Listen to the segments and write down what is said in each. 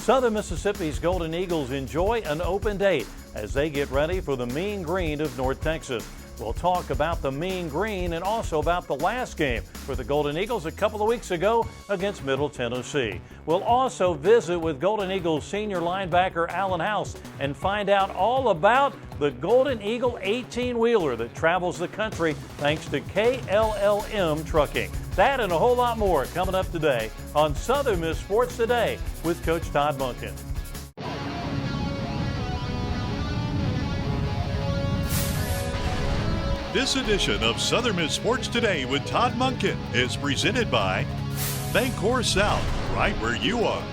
Southern Mississippi's Golden Eagles enjoy an open date as they get ready for the Mean Green of North Texas. We'll talk about the Mean Green and also about the last game for the Golden Eagles a couple of weeks ago against Middle Tennessee. We'll also visit with Golden Eagles senior linebacker Alan House and find out all about the Golden Eagle 18-wheeler that travels the country thanks to KLLM Trucking. That and a whole lot more coming up today on Southern Miss Sports Today with Coach Todd Monken. This edition of Southern Miss Sports Today with Todd Monken is presented by BancorpSouth, right where you are.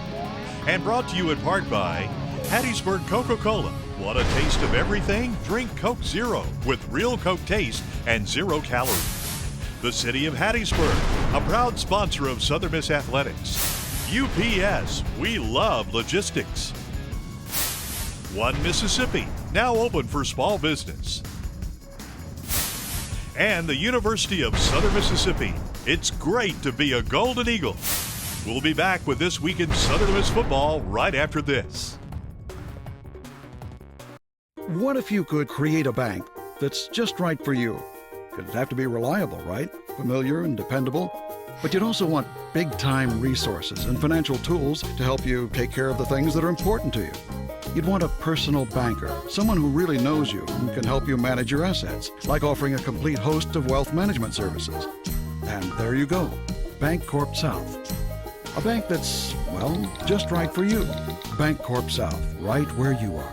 And brought to you in part by Hattiesburg Coca-Cola. Want a taste of everything? Drink Coke Zero with real Coke taste and 0 calories. The City of Hattiesburg, a proud sponsor of Southern Miss Athletics. UPS, we love logistics. One Mississippi, now open for small business. And the University of Southern Mississippi. It's great to be a Golden Eagle. We'll be back with This Week in Southern Miss Football right after this. What if you could create a bank that's just right for you? It'd have to be reliable, right? Familiar and dependable. But you'd also want big-time resources and financial tools to help you take care of the things that are important to you. You'd want a personal banker, someone who really knows you and can help you manage your assets, like offering a complete host of wealth management services. And there you go, BancorpSouth. A bank that's, well, just right for you. BancorpSouth, right where you are.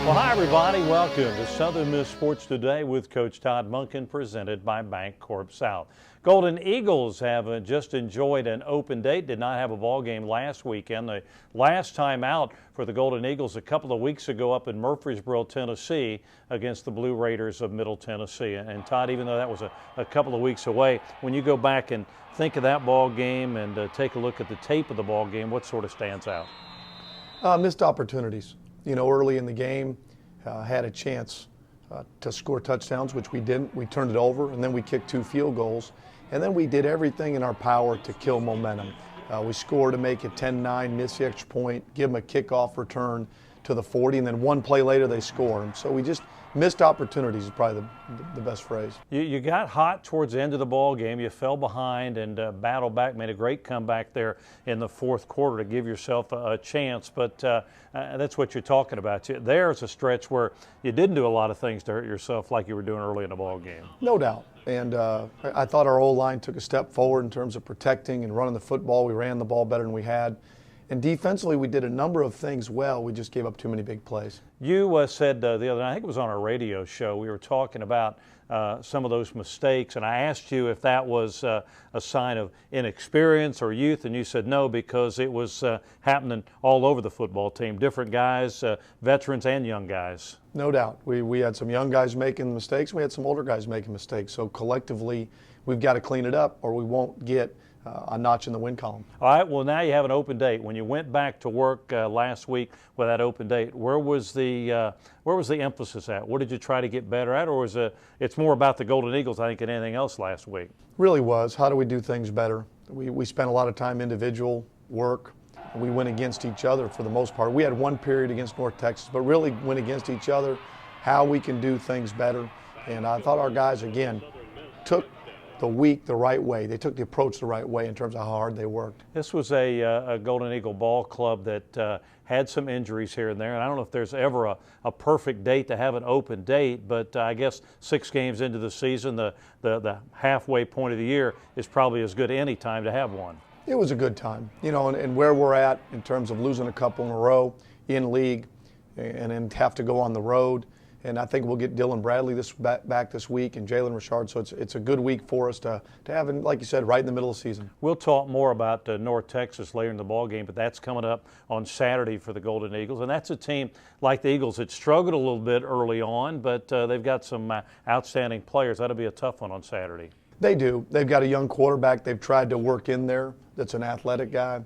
Well, hi, everybody. Welcome to Southern Miss Sports Today with Coach Todd Monken, presented by BancorpSouth. Golden Eagles have just enjoyed an open date, did not have a ball game last weekend. The last time out for the Golden Eagles a couple of weeks ago up in Murfreesboro, Tennessee, against the Blue Raiders of Middle Tennessee. And Todd, even though that was a couple of weeks away, when you go back and think of that ball game and take a look at the tape of the ball game, what sort of stands out? Missed opportunities. You know, early in the game, had a chance to score touchdowns, which we didn't. We turned it over, and then we kicked 2 field goals. And then we did everything in our power to kill momentum. We scored to make it 10-9, miss the extra point, give them a kickoff return to the 40, and then one play later they score. So we just missed opportunities is probably the best phrase. You got hot towards the end of the ball game. You fell behind and battled back, made a great comeback there in the fourth quarter to give yourself a chance. But that's what you're talking about. There's a stretch where you didn't do a lot of things to hurt yourself like you were doing early in the ball game. No doubt. And I thought our O-line took a step forward in terms of protecting and running the football. We ran the ball better than we had. And defensively, we did a number of things well. We just gave up too many big plays. You said the other night, I think it was on our radio show, we were talking about some of those mistakes, and I asked you if that was a sign of inexperience or youth, and you said no, because it was happening all over the football team, different guys, veterans and young guys. No doubt. We had some young guys making mistakes. We had some older guys making mistakes. So collectively, we've got to clean it up or we won't get a notch in the win column. All right, well, now you have an open date. When you went back to work last week with that open date, where was the emphasis at? What did you try to get better at, or was it's more about the Golden Eagles, I think, than anything else last week? Really was. How do we do things better? We spent a lot of time individual work. We went against each other for the most part. We had one period against North Texas, but really went against each other, how we can do things better. And I thought our guys, again, took the week the right way. They took the approach the right way in terms of how hard they worked. This was a Golden Eagle ball club that had some injuries here and there, and I don't know if there's ever a perfect date to have an open date, but I guess 6 games into the season, the halfway point of the year is probably as good any time to have one. It was a good time, and where we're at in terms of losing a couple in a row in league and then have to go on the road. And I think we'll get Dylan Bradley back this week and Jalen Richard. So it's a good week for us to have, like you said, right in the middle of the season. We'll talk more about North Texas later in the ball game, but that's coming up on Saturday for the Golden Eagles. And that's a team like the Eagles that struggled a little bit early on, but they've got some outstanding players. That'll be a tough one on Saturday. They do. They've got a young quarterback they've tried to work in there that's an athletic guy.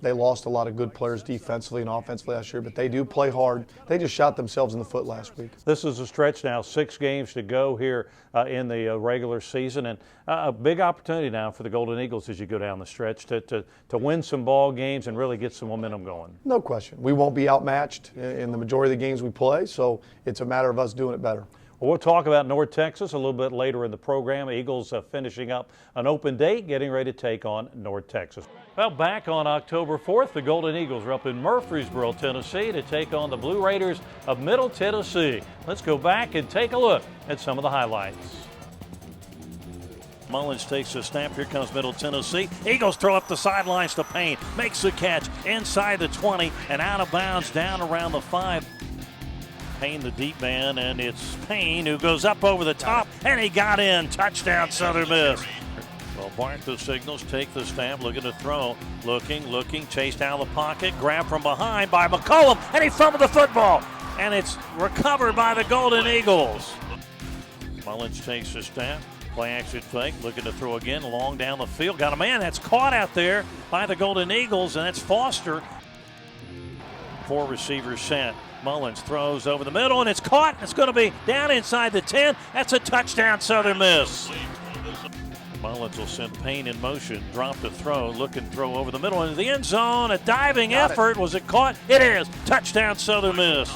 They lost a lot of good players defensively and offensively last year, but they do play hard. They just shot themselves in the foot last week. This is a stretch now, 6 games to go here in the regular season, and a big opportunity now for the Golden Eagles as you go down the stretch to win some ball games and really get some momentum going. No question. We won't be outmatched in the majority of the games we play, so it's a matter of us doing it better. Well, we'll talk about North Texas a little bit later in the program. Eagles finishing up an open date, getting ready to take on North Texas. Well, back on October 4th, the Golden Eagles are up in Murfreesboro, Tennessee to take on the Blue Raiders of Middle Tennessee. Let's go back and take a look at some of the highlights. Mullins takes a snap. Here comes Middle Tennessee. Eagles throw up the sidelines to Payne. Makes the catch inside the 20 and out of bounds down around the 5. Payne the deep man, and it's Payne who goes up over the top, and he got in. Touchdown, Southern Miss. Well, Barth signals, take the snap, looking to throw, looking, chased out of the pocket, grabbed from behind by McCollum, and he fumbled the football, and it's recovered by the Golden Eagles. Mullins takes the snap, play action fake, looking to throw again, long down the field, got a man that's caught out there by the Golden Eagles, and that's Foster. 4 receivers sent. Mullins throws over the middle, and it's caught. It's going to be down inside the 10. That's a touchdown, Southern Miss. Mullins will send Payne in motion, drop the throw, look and throw over the middle into the end zone. A diving effort. Was it caught? It is. Touchdown, Southern Miss.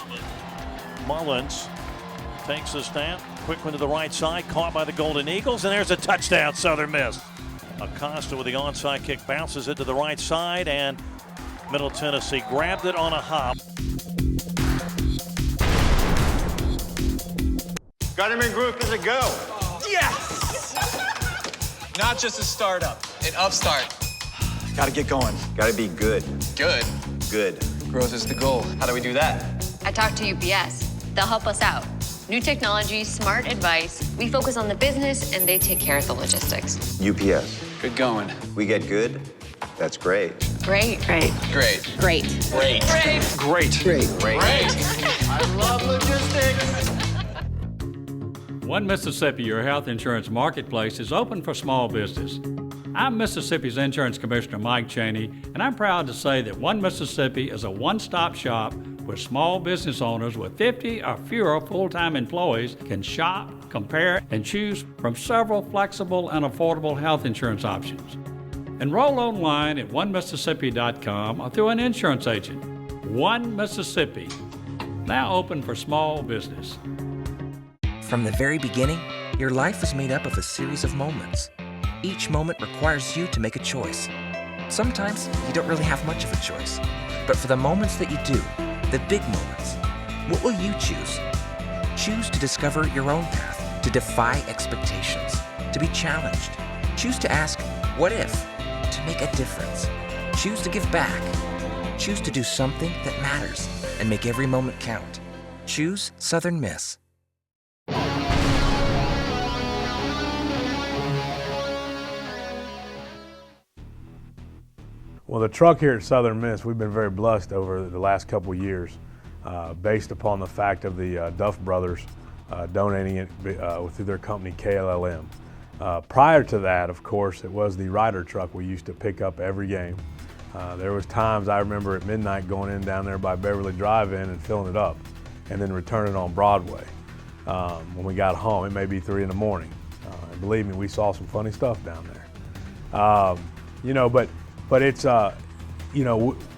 Mullins takes the snap, quick one to the right side, caught by the Golden Eagles, and there's a touchdown, Southern Miss. Acosta with the onside kick bounces it to the right side, and Middle Tennessee grabbed it on a hop. Gutterman Group is a go. Yes! Not just a startup, an upstart. Gotta get going. Gotta be good. Good. Good. Growth is the goal. How do we do that? I talked to UPS. They'll help us out. New technology, smart advice. We focus on the business and they take care of the logistics. UPS. Good going. We get good. That's great. Great. Great. Great. Great. Great. Great. Great. Great. Great. I love logistics. One Mississippi, your health insurance marketplace, is open for small business. I'm Mississippi's Insurance Commissioner Mike Cheney, and I'm proud to say that One Mississippi is a one-stop shop where small business owners with 50 or fewer full-time employees can shop, compare, and choose from several flexible and affordable health insurance options. Enroll online at onemississippi.com or through an insurance agent. One Mississippi, now open for small business. From the very beginning, your life was made up of a series of moments. Each moment requires you to make a choice. Sometimes you don't really have much of a choice. But for the moments that you do, the big moments, what will you choose? Choose to discover your own path, to defy expectations, to be challenged. Choose to ask, what if? To make a difference. Choose to give back. Choose to do something that matters and make every moment count. Choose Southern Miss. Well, the truck here at Southern Miss, we've been very blessed over the last couple of years based upon the fact of the Duff brothers donating it through their company KLLM. Prior to that, of course, it was the Ryder truck we used to pick up every game. There was times I remember at midnight going in down there by Beverly Drive-In and filling it up and then returning on Broadway. When we got home, it may be 3 in the morning. And believe me, we saw some funny stuff down there. But it's,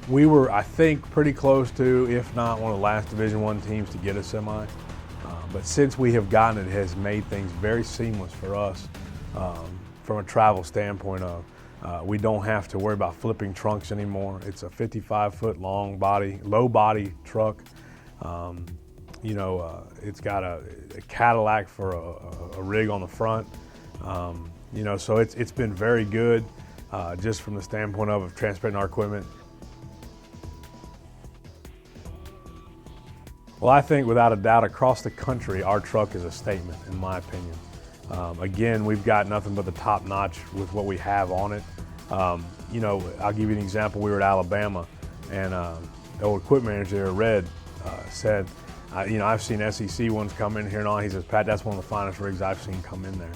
we were, I think, pretty close to, if not one of the last Division I teams to get a semi. But since we have gotten it, it has made things very seamless for us. from a travel standpoint of we don't have to worry about flipping trunks anymore. It's a 55-foot long body, low body truck. It's got a Cadillac for a rig on the front. So it's been very good just from the standpoint of transporting our equipment. Well, I think without a doubt across the country, our truck is a statement, in my opinion. Again, we've got nothing but the top notch with what we have on it. I'll give you an example. We were at Alabama, and the old equipment manager there, Red, said, I've seen SEC ones come in here and all. He says, Pat, that's one of the finest rigs I've seen come in there.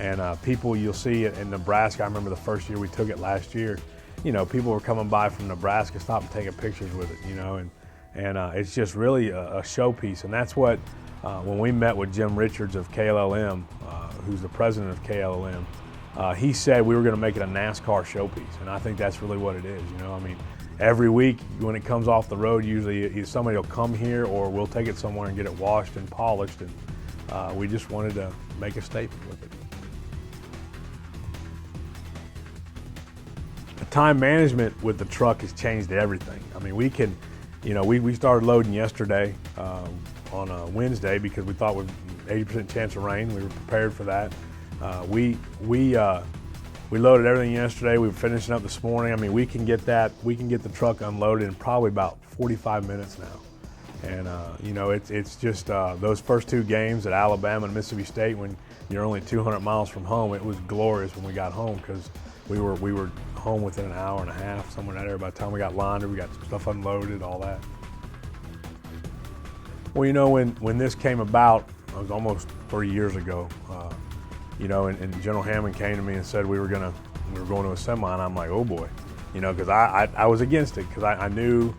And people, you'll see it in Nebraska. I remember the first year we took it last year. People were coming by from Nebraska, stopping taking pictures with it, and it's just really a showpiece. And that's what, when we met with Jim Richards of KLLM, who's the president of KLLM, he said we were going to make it a NASCAR showpiece. And I think that's really what it is. Every week when it comes off the road, usually either somebody will come here or we'll take it somewhere and get it washed and polished. And we just wanted to make a statement with it. The time management with the truck has changed everything. I mean, we can, we started loading yesterday on a Wednesday because we thought with 80% chance of rain. We were prepared for that. We loaded everything yesterday. We were finishing up this morning. I mean, we can get the truck unloaded in probably about 45 minutes now. And it's just those first two games at Alabama and Mississippi State, when you're only 200 miles from home, it was glorious when we got home because we were home within an hour and a half, somewhere in that area. By the time we got laundry, we got stuff unloaded, all that. Well, when this came about, it was almost 3 years ago. And General Hammond came to me and said we were going to a semi, and I'm like, oh boy, because I was against it because I knew,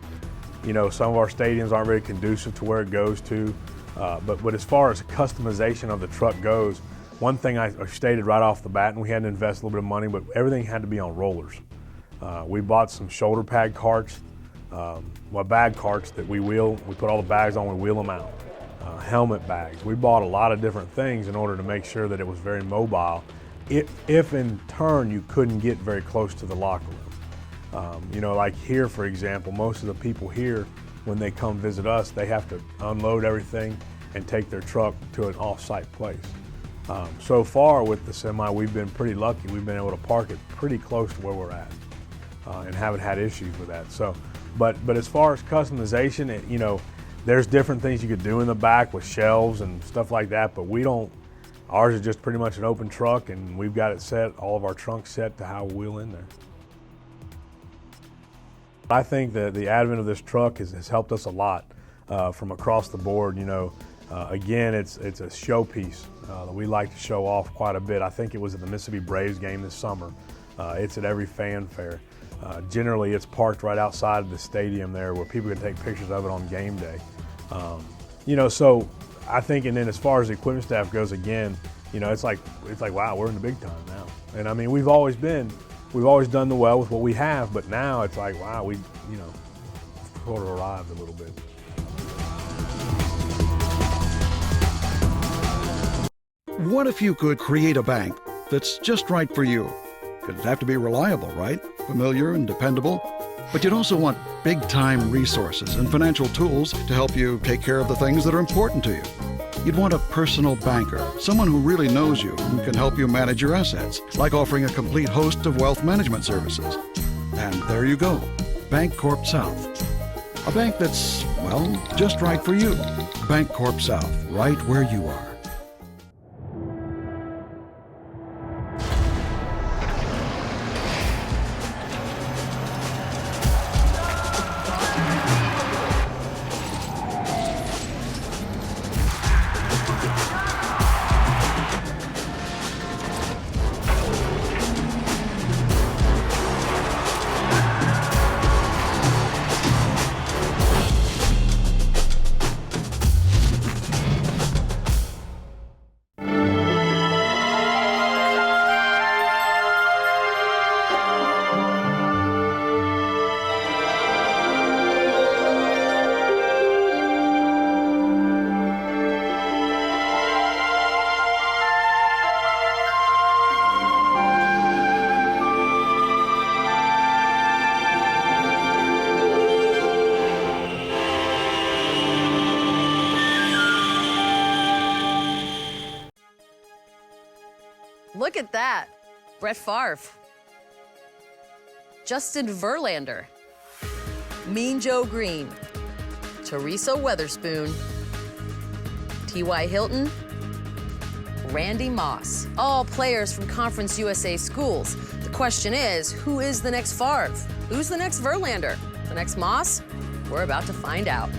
some of our stadiums aren't very conducive to where it goes to. But as far as customization of the truck goes, one thing I stated right off the bat, and we had to invest a little bit of money, but everything had to be on rollers. We bought some shoulder pad carts, bag carts that we put all the bags on, we wheel them out. Helmet bags. We bought a lot of different things in order to make sure that it was very mobile. If in turn you couldn't get very close to the locker room. Like here, for example, most of the people here, when they come visit us, they have to unload everything and take their truck to an off-site place. So far with the semi, we've been pretty lucky. We've been able to park it pretty close to where we're at and haven't had issues with that. So, but as far as customization, there's different things you could do in the back with shelves and stuff like that, but we don't. Ours is just pretty much an open truck, and we've got it set, all of our trunks set to how we wheel in there. I think that the advent of this truck has helped us a lot from across the board. Again, it's a showpiece that we like to show off quite a bit. I think it was at the Mississippi Braves game this summer. It's at every fan fair. Generally, it's parked right outside of the stadium there where people can take pictures of it on game day. So I think, and then as far as the equipment staff goes, again, it's like, wow, we're in the big time now. And I mean, we've always done well with what we have, but now it's like, wow, we, sort of arrived a little bit. What if you could create a bank that's just right for you? It'd have to be reliable, right? Familiar and dependable. But you'd also want big-time resources and financial tools to help you take care of the things that are important to you. You'd want a personal banker, someone who really knows you and can help you manage your assets, like offering a complete host of wealth management services. And there you go, Bancorp South. A bank that's, well, just right for you. Bancorp South, right where you are. at that. Brett Favre. Justin Verlander. Mean Joe Green. Teresa Weatherspoon. T.Y. Hilton. Randy Moss. All players from Conference USA schools. The question is, who is the next Favre? Who's the next Verlander? The next Moss? We're about to find out.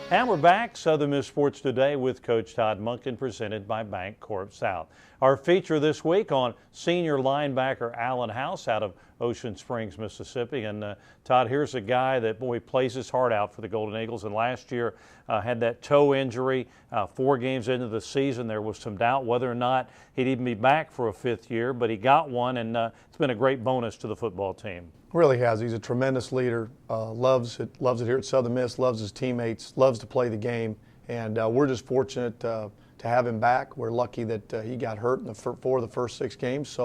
And we're back, Southern Miss Sports Today with Coach Todd Monken, presented by Bancorp South. Our feature this week on senior linebacker Alan House out of Ocean Springs, Mississippi. And Todd, here's a guy that, boy, plays his heart out for the Golden Eagles. And last year had that toe injury. 4 games into the season, there was some doubt whether or not he'd even be back for a 5th year, but he got one, and it's been a great bonus to the football team. Really has. He's a tremendous leader. Loves it here at Southern Miss. Loves his teammates. Loves to play the game. And we're just fortunate to have him back. We're lucky that he got hurt in 4 of the first 6 games.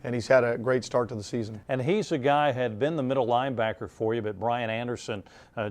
And he's had a great start to the season. And he's a guy who had been the middle linebacker for you, but Brian Anderson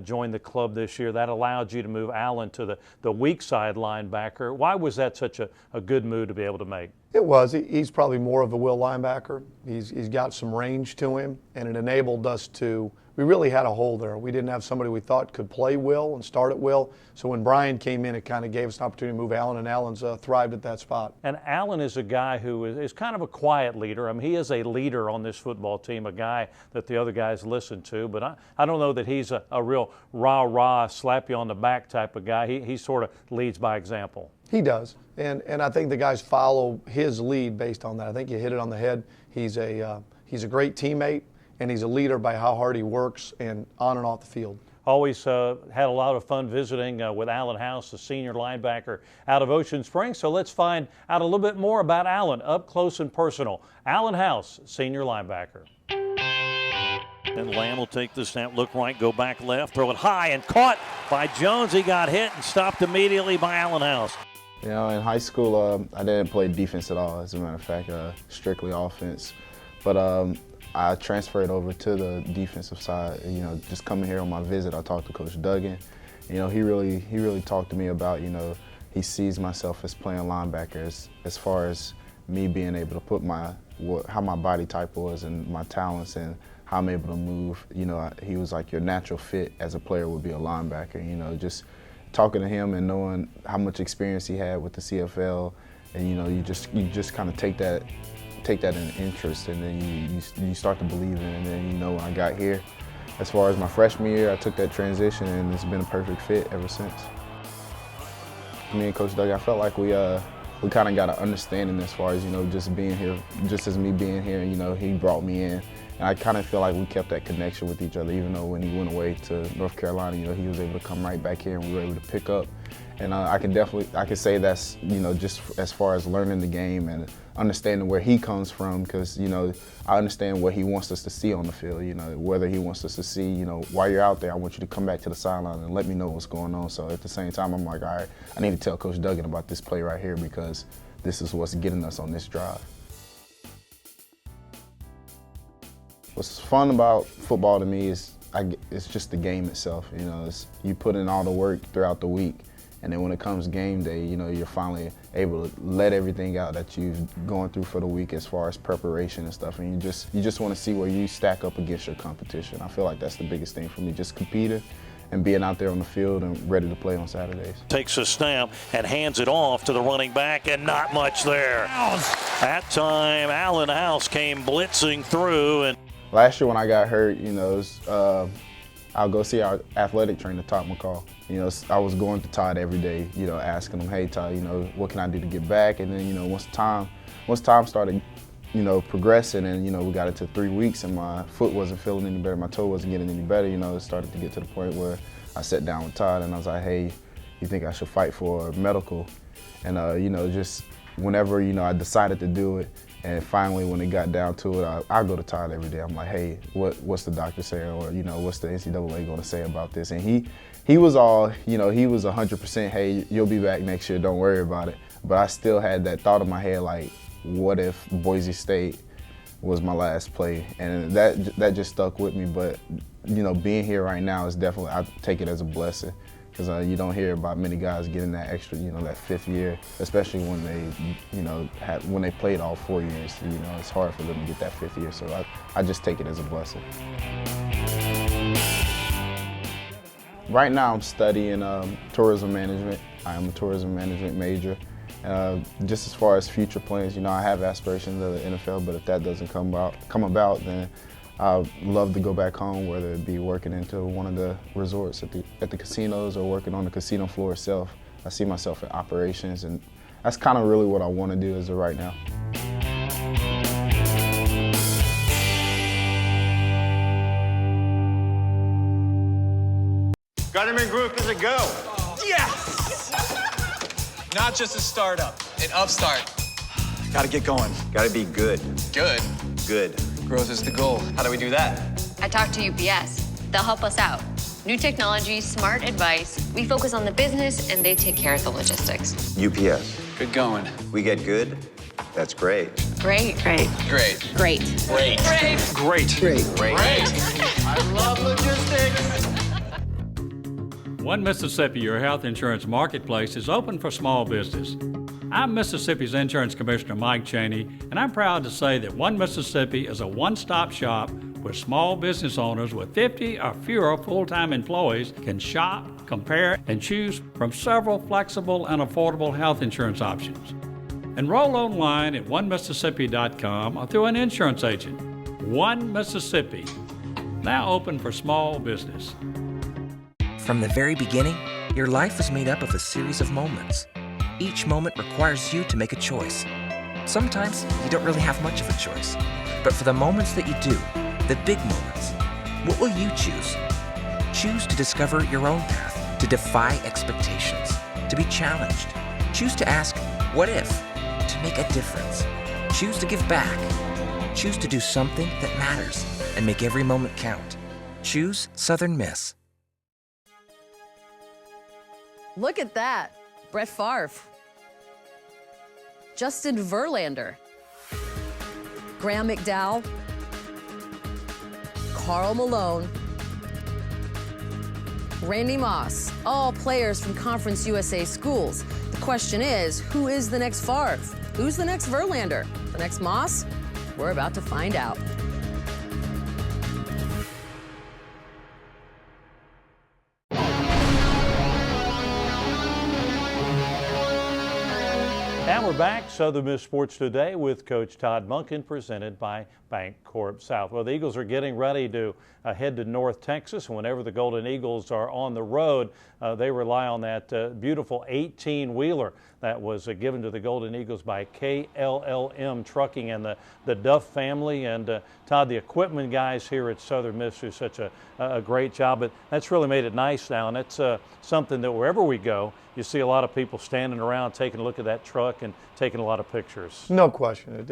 joined the club this year. That allowed you to move Alan to the weak side linebacker. Why was that such a good move to be able to make? It was. He's probably more of a will linebacker. He's got some range to him, and it enabled us to – we really had a hole there. We didn't have somebody we thought could play will and start at will. So when Brian came in, it kind of gave us an opportunity to move Alan, and Alan's thrived at that spot. And Alan is a guy who is kind of a quiet leader. I mean, he is a leader on this football team, a guy that the other guys listen to. But I don't know that he's a real rah-rah, slap you on the back type of guy. He sort of leads by example. He does, and I think the guys follow his lead based on that. I think you hit it on the head. He's a great teammate, and he's a leader by how hard he works and on and off the field. Always had a lot of fun visiting with Alan House, the senior linebacker out of Ocean Springs. So let's find out a little bit more about Alan up close and personal. Alan House, senior linebacker. And Lamb will take the snap, look right, go back left, throw it high and caught by Jones. He got hit and stopped immediately by Alan House. You know, in high school, I didn't play defense at all, as a matter of fact, strictly offense. But I transferred over to the defensive side. You know, just coming here on my visit, I talked to Coach Duggan. You know, he really talked to me about, you know, he sees myself as playing linebacker as far as me being able to put how my body type was and my talents and how I'm able to move. You know, he was like, your natural fit as a player would be a linebacker. You know, just talking to him and knowing how much experience he had with the CFL, and you know, you just kind of take that in interest, and then you start to believe in it. And then, you know, when I got here, as far as my freshman year, I took that transition, and it's been a perfect fit ever since. Me and Coach Doug, I felt like we kind of got an understanding as far as, you know, just being here, just as me being here. You know, he brought me in, and I kind of feel like we kept that connection with each other, even though when he went away to North Carolina, you know, he was able to come right back here, and we were able to pick up. And I can say that's, you know, just as far as learning the game and understanding where he comes from, because, you know, I understand what he wants us to see on the field, you know, whether he wants us to see, you know, while you're out there, I want you to come back to the sideline and let me know what's going on. So at the same time, I'm like, all right, I need to tell Coach Duggan about this play right here, because this is what's getting us on this drive. What's fun about football to me is it's just the game itself. You know, you put in all the work throughout the week, and then when it comes game day, you know, you're finally able to let everything out that you've gone through for the week as far as preparation and stuff, and you just want to see where you stack up against your competition. I feel like that's the biggest thing for me, just competing and being out there on the field and ready to play on Saturdays. Takes a snap and hands it off to the running back, and not much there. That time, Alan House came blitzing through. And last year when I got hurt, you know, I'll go see our athletic trainer, Todd McCall. You know, I was going to Todd every day, you know, asking him, hey, Todd, you know, what can I do to get back? And then, you know, once time started, you know, progressing, and, you know, we got into 3 weeks and my foot wasn't feeling any better, my toe wasn't getting any better, you know, it started to get to the point where I sat down with Todd and I was like, hey, you think I should fight for medical? And, you know, just whenever, you know, I decided to do it, and finally when it got down to it, I go to Todd every day. I'm like, hey, what's the doctor saying? Or, you know, what's the NCAA going to say about this? And he was all, you know, he was 100%, hey, you'll be back next year, don't worry about it. But I still had that thought in my head, like, what if Boise State was my last play, and that just stuck with me. But you know, being here right now is definitely, I take it as a blessing, because you don't hear about many guys getting that extra, you know, that 5th year, especially when they, you know, when they played all 4 years. You know, it's hard for them to get that 5th year, so I just take it as a blessing. Right now I'm studying tourism management. I am a tourism management major. Just as far as future plans, you know, I have aspirations of the NFL, but if that doesn't come about, then I'd love to go back home, whether it be working into one of the resorts at the casinos or working on the casino floor itself. I see myself in operations, and that's kind of really what I want to do as of right now. Got him in group as a go. Yes! Not just a startup, an upstart. Gotta get going. Gotta be good. Good. Good. Growth is the goal. How do we do that? I talked to UPS. They'll help us out. New technology, smart advice. We focus on the business and they take care of the logistics. UPS. Good going. We get good. That's great. Great. Great. Great. Great. Great. Great. Great. Great. I love logistics. One Mississippi, your health insurance marketplace, is open for small business. I'm Mississippi's Insurance Commissioner Mike Cheney, and I'm proud to say that One Mississippi is a one-stop shop where small business owners with 50 or fewer full-time employees can shop, compare, and choose from several flexible and affordable health insurance options. Enroll online at onemississippi.com or through an insurance agent. One Mississippi, now open for small business. From the very beginning, your life was made up of a series of moments. Each moment requires you to make a choice. Sometimes you don't really have much of a choice. But for the moments that you do, the big moments, what will you choose? Choose to discover your own path, to defy expectations, to be challenged. Choose to ask, what if? To make a difference. Choose to give back. Choose to do something that matters and make every moment count. Choose Southern Miss. Look at that. Brett Favre. Justin Verlander. Graham McDowell. Karl Malone. Randy Moss. All players from Conference USA schools. The question is, who is the next Favre? Who's the next Verlander? The next Moss? We're about to find out. And we're back, Southern Miss Sports Today with Coach Todd Monken, presented by Bancorp South. Well, the Eagles are getting ready to head to North Texas. Whenever the Golden Eagles are on the road, they rely on that beautiful 18-wheeler that was given to the Golden Eagles by KLLM Trucking and the Duff family. And Todd, the equipment guys here at Southern Miss do such a great job. But that's really made it nice now, and it's something that wherever we go, you see a lot of people standing around taking a look at that truck and taking a lot of pictures. No question.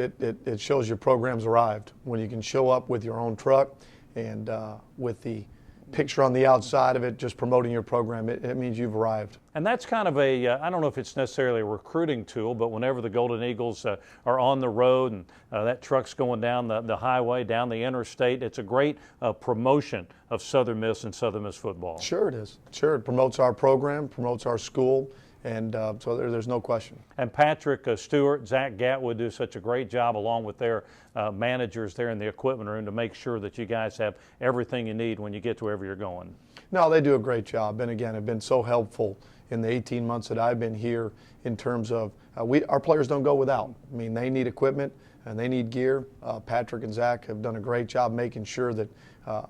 It shows your program's arrived. When you can show up with your own truck and with the picture on the outside of it just promoting your program, it means you've arrived. And that's kind of a, I don't know if it's necessarily a recruiting tool, but whenever the Golden Eagles are on the road and that truck's going down the highway, down the interstate, it's a great promotion of Southern Miss and Southern Miss football. Sure it is. Sure, it promotes our program, promotes our school, and so there's no question. And Patrick Stewart, Zach Gatwood do such a great job along with their managers there in the equipment room to make sure that you guys have everything you need when you get to wherever you're going. No, they do a great job, and again, have been so helpful in the 18 months that I've been here in terms of our players don't go without. I mean, they need equipment and they need gear. Patrick and Zach have done a great job making sure that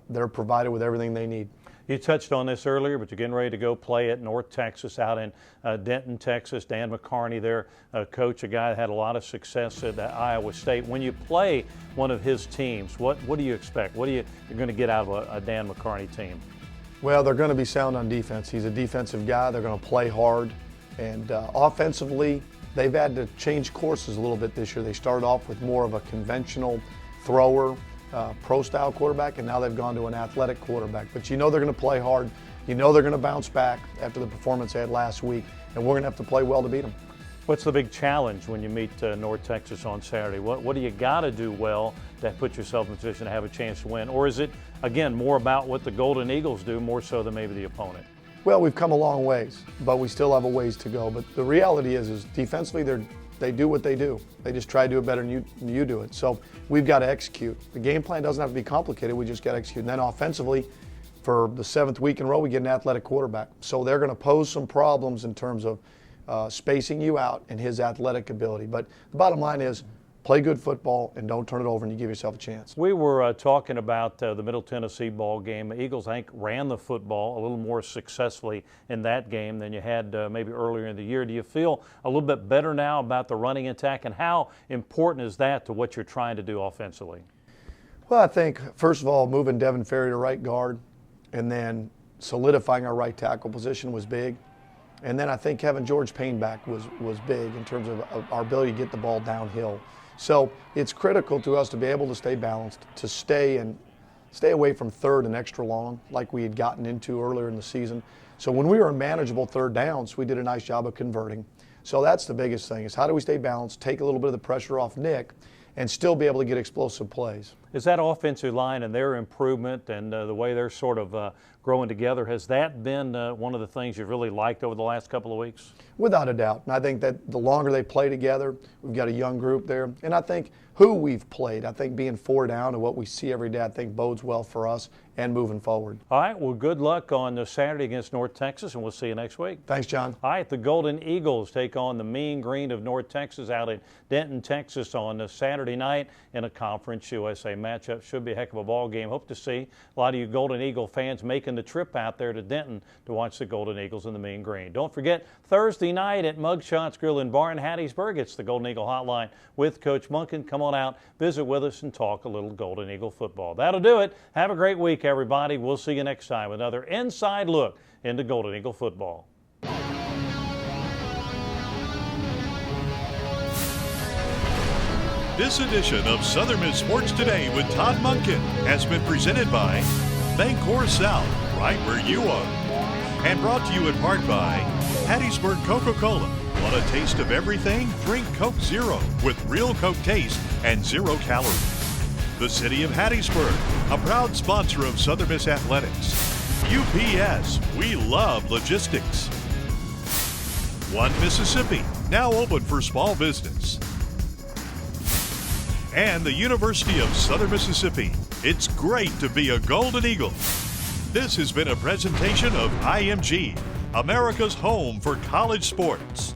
they're provided with everything they need. You touched on this earlier, but you're getting ready to go play at North Texas out in Denton, Texas. Dan McCarney there, coach, a guy that had a lot of success at Iowa State. When you play one of his teams, what do you expect? What you're going to get out of a Dan McCarney team? Well, they're going to be sound on defense. He's a defensive guy. They're going to play hard. And offensively, they've had to change courses a little bit this year. They started off with more of a conventional thrower, pro-style quarterback, and now they've gone to an athletic quarterback. But you know they're going to play hard. You know they're going to bounce back after the performance they had last week, and we're going to have to play well to beat them. What's the big challenge when you meet North Texas on Saturday? What do you got to do well that puts yourself in a position to have a chance to win? Or is it, again, more about what the Golden Eagles do more so than maybe the opponent? Well, we've come a long ways, but we still have a ways to go. But the reality is defensively, they do what they do. They just try to do it better than you do it. So we've got to execute. The game plan doesn't have to be complicated. We just got to execute. And then offensively, for the 7th week in a row, we get an athletic quarterback. So they're going to pose some problems in terms of spacing you out and his athletic ability. But the bottom line is play good football and don't turn it over and you give yourself a chance. We were talking about the Middle Tennessee ball game. The Eagles, I think, ran the football a little more successfully in that game than you had maybe earlier in the year. Do you feel a little bit better now about the running attack, and how important is that to what you're trying to do offensively? Well, I think, first of all, moving Devin Ferry to right guard and then solidifying our right tackle position was big. And then I think having George Payne back was big in terms of our ability to get the ball downhill. So it's critical to us to be able to stay balanced, to stay away from third and extra long like we had gotten into earlier in the season. So when we were in manageable third downs, we did a nice job of converting. So that's the biggest thing, is how do we stay balanced, take a little bit of the pressure off Nick, and still be able to get explosive plays. Is that offensive line and their improvement and the way they're sort of growing together, has that been one of the things you've really liked over the last couple of weeks? Without a doubt. And I think that the longer they play together, we've got a young group there. And I think who we've played, I think being 4 down and what we see every day, I think bodes well for us and moving forward. All right, well, good luck on Saturday against North Texas, and we'll see you next week. Thanks, John. All right, the Golden Eagles take on the Mean Green of North Texas out in Denton, Texas on Saturday night in a Conference USA matchup. Should be a heck of a ball game. Hope to see a lot of you Golden Eagle fans making the trip out there to Denton to watch the Golden Eagles and the Mean Green. Don't forget, Thursday night at Mugshots Grill and Bar in Hattiesburg, it's the Golden Eagle Hotline with Coach Monken. Come on out, visit with us, and talk a little Golden Eagle football. That'll do it. Have a great week, everybody. We'll see you next time with another inside look into Golden Eagle football. This edition of Southern Miss Sports Today with Todd Monken has been presented by Bancorp South, right where you are. And brought to you in part by Hattiesburg Coca-Cola. Want a taste of everything? Drink Coke Zero with real Coke taste and 0 calories. The City of Hattiesburg, a proud sponsor of Southern Miss Athletics. UPS, we love logistics. One Mississippi, now open for small business. And the University of Southern Mississippi. It's great to be a Golden Eagle. This has been a presentation of IMG, America's home for college sports.